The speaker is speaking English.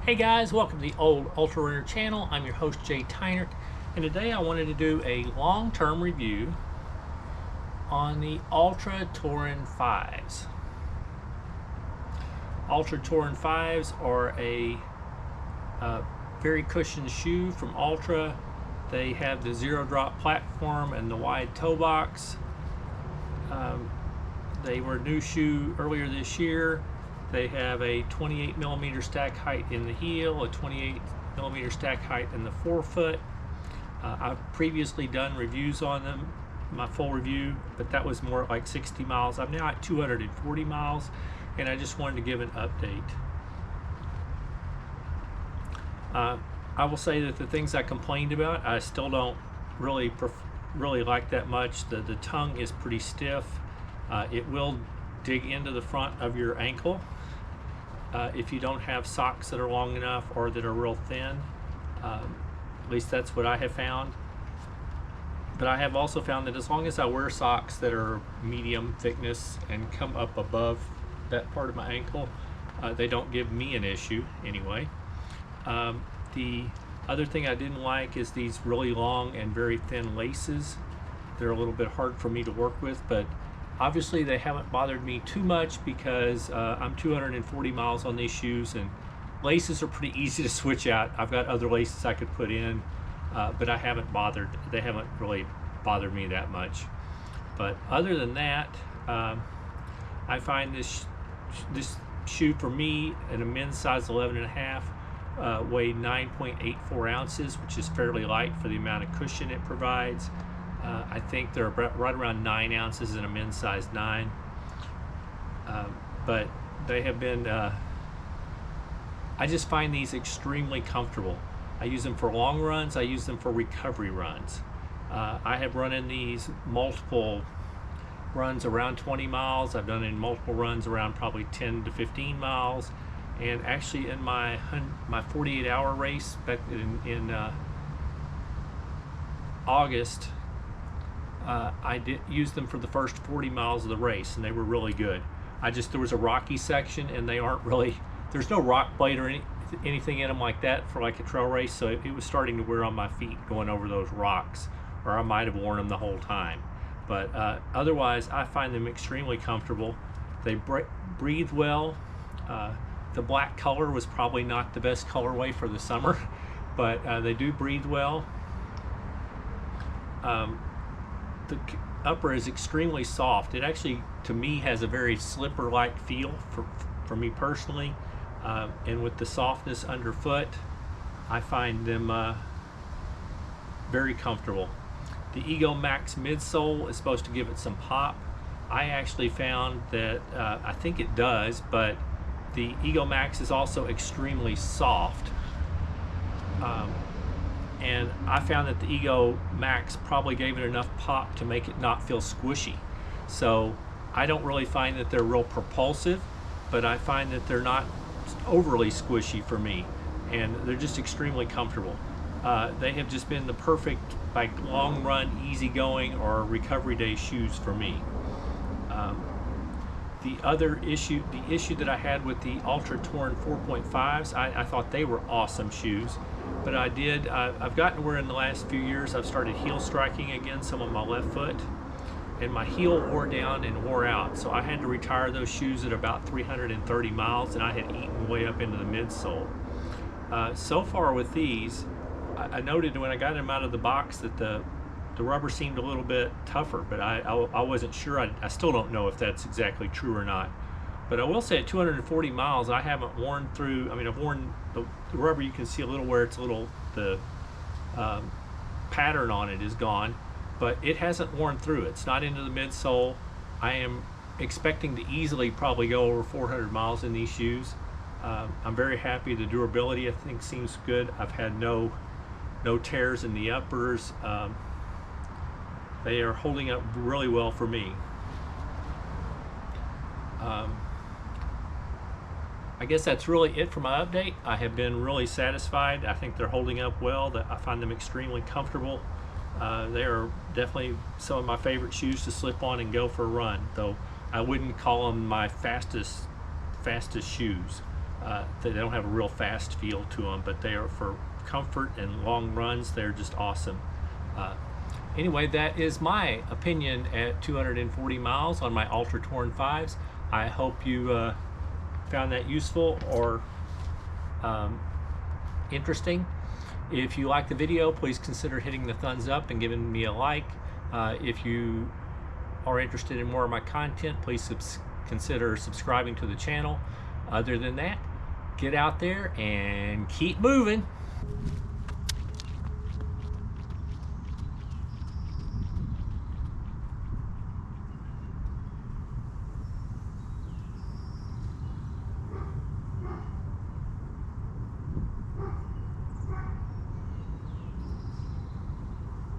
Hey guys, welcome to the Old Ultra Runner channel. I'm your host Jay Tynert, and today I wanted to do a long-term review on the Altra Torin 5s. Altra Torin 5s are a very cushioned shoe from Altra. They have the zero drop platform and the wide toe box. They were a new shoe earlier this year. They have a 28 millimeter stack height in the heel, a 28 millimeter stack height in the forefoot. I've previously done reviews on them, my full review, but that was more like 60 miles. I'm now at 240 miles, and I just wanted to give an update. I will say that the things I complained about, I still don't really like that much. The tongue is pretty stiff. It will dig into the front of your ankle if you don't have socks that are long enough or that are real thin. At least that's what I have found. But I have also found that as long as I wear socks that are medium thickness and come up above that part of my ankle, they don't give me an issue anyway. The other thing I didn't like is these really long and very thin laces. They're a little bit hard for me to work with, but obviously they haven't bothered me too much because I'm 240 miles on these shoes, and laces are pretty easy to switch out. I've got other laces I could put in, but they haven't really bothered me that much. But other than that, I find this shoe for me in a men's size 11.5 weighed 9.84 ounces, which is fairly light for the amount of cushion it provides. I think they're right around 9 ounces in a men's size 9, but they have been, I just find these extremely comfortable. I use them for long runs, I use them for recovery runs. I have run in these multiple runs around 20 miles, I've done in multiple runs around probably 10 to 15 miles, and actually in my 48-hour race back in August, I did use them for the first 40 miles of the race, and they were really good. There was a rocky section, and they aren't really, there's no rock blade or anything in them like that for like a trail race, so it was starting to wear on my feet going over those rocks, or I might have worn them the whole time. But otherwise, I find them extremely comfortable. They breathe well. The black color was probably not the best colorway for the summer, but they do breathe well. The upper is extremely soft. It actually, to me, has a very slipper-like feel for me personally. And with the softness underfoot, I find them very comfortable. The Ego Max midsole is supposed to give it some pop. I actually found that, I think it does, but the Ego Max is also extremely soft. And I found that the Ego Max probably gave it enough pop to make it not feel squishy. So I don't really find that they're real propulsive, but I find that they're not overly squishy for me, and they're just extremely comfortable. They have just been the perfect like long run, easygoing, or recovery day shoes for me. The issue that I had with the Altra Torin 4.5s, I thought they were awesome shoes, but I've gotten where in the last few years I've started heel striking again some of my left foot, and my heel wore down and wore out, so I had to retire those shoes at about 330 miles, and I had eaten way up into the midsole. So far with these, I noted when I got them out of the box that the rubber seemed a little bit tougher, but I wasn't sure. I still don't know if that's exactly true or not. But I will say at 240 miles, I haven't worn through, I've worn the rubber, you can see a little where it's the pattern on it is gone, but it hasn't worn through. It's not into the midsole. I am expecting to easily probably go over 400 miles in these shoes. I'm very happy. The durability, I think, seems good. I've had no tears in the uppers. They are holding up really well for me. I guess that's really it for my update. I have been really satisfied. I think they're holding up well. I find them extremely comfortable. They are definitely some of my favorite shoes to slip on and go for a run, though I wouldn't call them my fastest shoes. They don't have a real fast feel to them, but they are for comfort and long runs. They're just awesome. Anyway, that is my opinion at 240 miles on my Altra Torin 5s. I hope you found that useful or interesting. If you like the video, please consider hitting the thumbs up and giving me a like. If you are interested in more of my content, please consider subscribing to the channel. Other than that, get out there and keep moving.